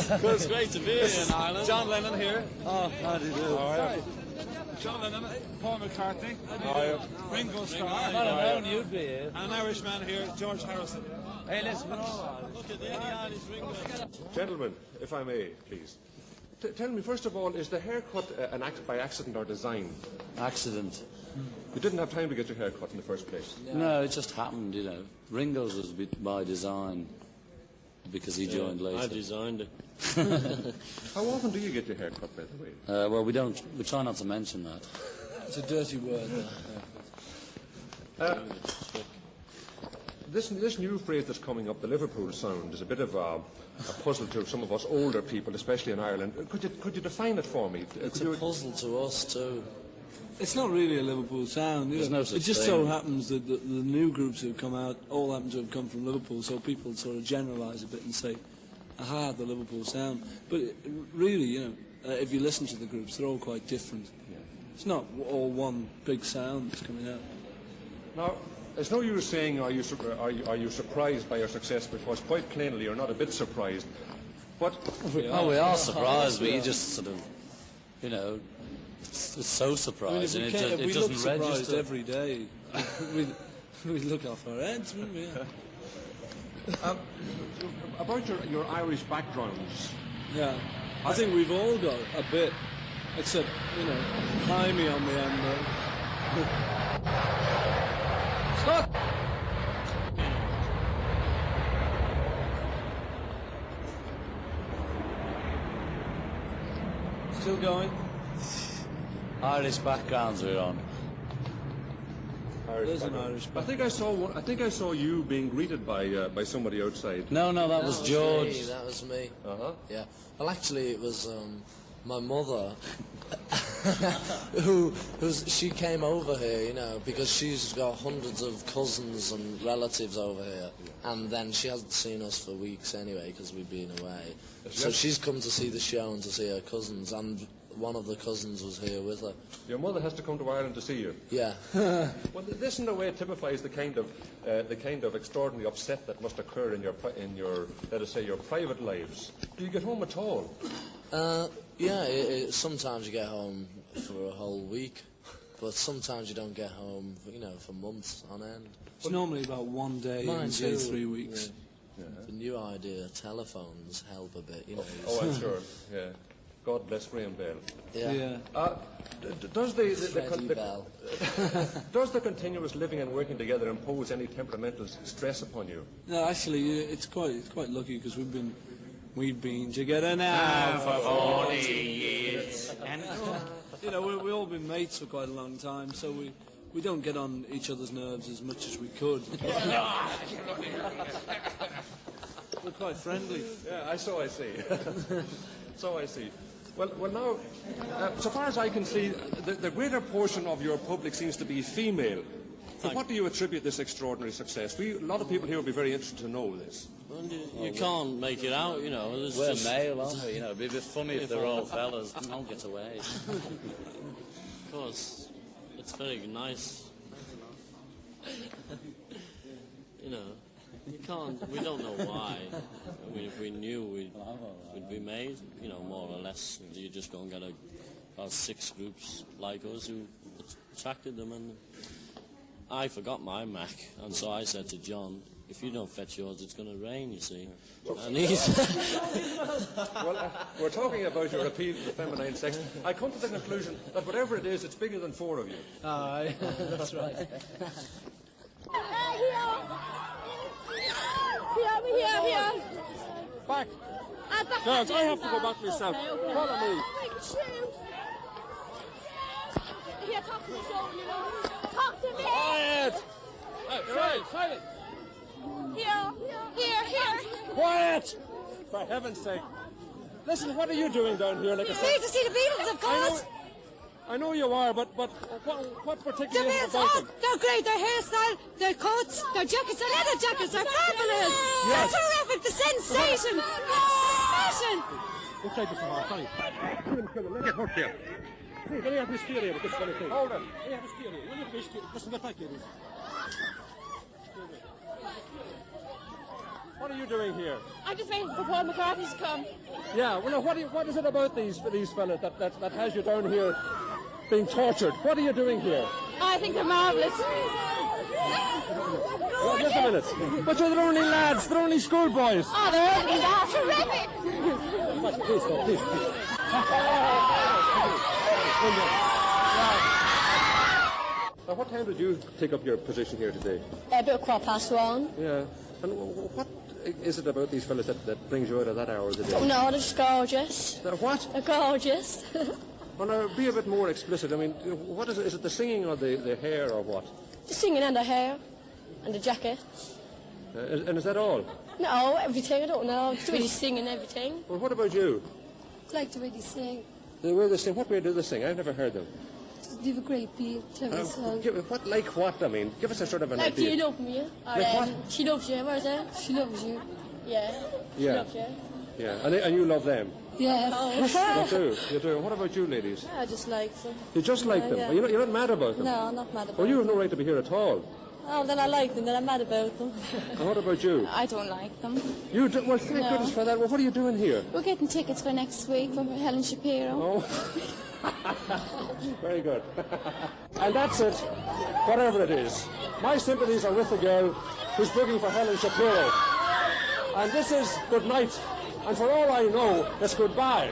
Well, it's great to be here in Ireland. John Lennon here. Oh, how do you do? How are you? John Lennon, Paul McCartney, How are you? Ringo Starr, I'd and have known you'd be here. an Irishman here, George Harrison. Hey, listen, look at the Irish Ringo. Gentlemen, if I may, please. Tell me, first of all, is the haircut an act by accident or design? Accident. You didn't have time to get your hair cut in the first place. No, it just happened, you know. Ringo's was a bit by design because he joined later. I designed it. How often do you get your hair cut, by the way? Well, we try not to mention that. It's a dirty word. This new phrase that's coming up, the Liverpool sound, is a bit of a puzzle to some of us older people, especially in Ireland. Could you define it for me? It's a puzzle to us too. It's not really a Liverpool sound. There's no such it just thing. so happens that the new groups who've come out all happen to have come from Liverpool, so people sort of generalise a bit and say, aha, the Liverpool sound. But really, you know, if you listen to the groups, they're all quite different. Yeah. It's not all one big sound that's coming out. Now, it's no use saying are you surprised by your success, because quite plainly you're not a bit surprised. But We are surprised, but you just sort of, you know, it's so surprising. If It we look doesn't surprised register. every day. we look off our heads, wouldn't we? about your Irish backgrounds, Yeah. I think we've all got a bit, except, you know, Jaime on the end there. Stop! Still going? Irish backgrounds we're on. There's an Irish I think I saw one. I think I saw you being greeted by somebody outside. No, that was George. Me, that was me. Uh-huh. Yeah. Well, actually, it was my mother who she came over here, you know, because she's got hundreds of cousins and relatives over here, and then she hasn't seen us for weeks anyway because we've been away. So she's come to see the show and to see her cousins, and one of the cousins was here with her. Your mother has to come to Ireland to see you. Yeah. Well, this in a way typifies the kind of extraordinary upset that must occur in your let us say your private lives. Do you get home at all? Yeah. Sometimes you get home for a whole week, but sometimes you don't get home, you know, for months on end. It's normally about one day in, say, 3 weeks. Yeah. The new idea, telephones help a bit, you know. Oh, I'm sure. Yeah. God bless Graham Bell. Yeah. Does Freddie Bell. does the continuous living and working together impose any temperamental stress upon you? No, actually, it's quite lucky because we've been together now for 40 years. And you know, we've all been mates for quite a long time, so we don't get on each other's nerves as much as we could. We're quite friendly. Yeah, so I see. So I see. Well now, so far as I can see, the greater portion of your public seems to be female. To what do you attribute this extraordinary success? A lot of people here will be very interested to know this. Well, you can't make it out, you know. We're male, aren't we? You know, it'd be a bit funny if they're all fellas. Don't get away. Of course, it's very nice. You know, you can't. We don't know why. I mean, if we knew, we'd be made. You know, more or less. You just go and get about 6 groups like us who attracted them, and I forgot my Mac, and so I said to John, if you don't fetch yours, it's going to rain, you see. And he's... Well, we're talking about your appeal to the feminine sex. I come to the conclusion that whatever it is, it's bigger than 4 of you. Aye, that's right. Here. Back. Girls, I have to go back myself. Follow me. Here, talk to me, talk to me. Quiet! Silent! Here. Quiet! For heaven's sake. Listen, what are you doing down here like a... Need to see the Beatles, of course. I know you are, but what The particularly is Beatles, about them? they're great. Their hairstyle, their coats, their jackets, their leather jackets, they're fabulous. Yes. They're terrific. The sensation. Sensation. We'll take this from our sorry. Let me hurt you. Please, let me have this stereo with this kind of thing. Hold on. Let me have this stereo. Let me have this stereo. Listen, get back here. What are you doing here? I'm just waiting for Paul McCartney to come. Yeah, well, now, what is it about these fellas that has you down here being tortured? What are you doing here? I think they're marvellous. Well, just a minute. But they're only lads, they're only schoolboys. Oh, they're terrific. Please, go, please. Now, what time did you take up your position here today? About 1:15. Yeah. And what is it about these fellas that brings you out at that hour of the day? No, they're just gorgeous. What? They're gorgeous. Well, now, be a bit more explicit. I mean, what is it? Is it the singing or the hair or what? The singing and the hair and the jacket. And is that all? No, everything. I don't know. Just really singing everything. Well, what about you? I like to really sing. The way they sing, what way do they sing? I've never heard them. They have a great beat, clever song. Like what? I mean, give us a sort of an Like, do idea. you love me? Or, Like what? She loves you. What is it? She loves you. Yeah. She Yeah. loves you. Yeah, and you love them. Yes. You do. What about you, ladies? I just like them. You just like them. yeah. You're not mad about them. No, I'm not mad about Well, you them. have no right to be here at all. Oh, then I like them, then I'm mad about them. And what about you? I don't like them. You do, well, thank goodness for that. Well, what are you doing here? We're getting tickets for next week for Helen Shapiro. Oh, very good. And that's it. Whatever it is, my sympathies are with the girl who's booking for Helen Shapiro. And this is good night. And for all I know, it's goodbye.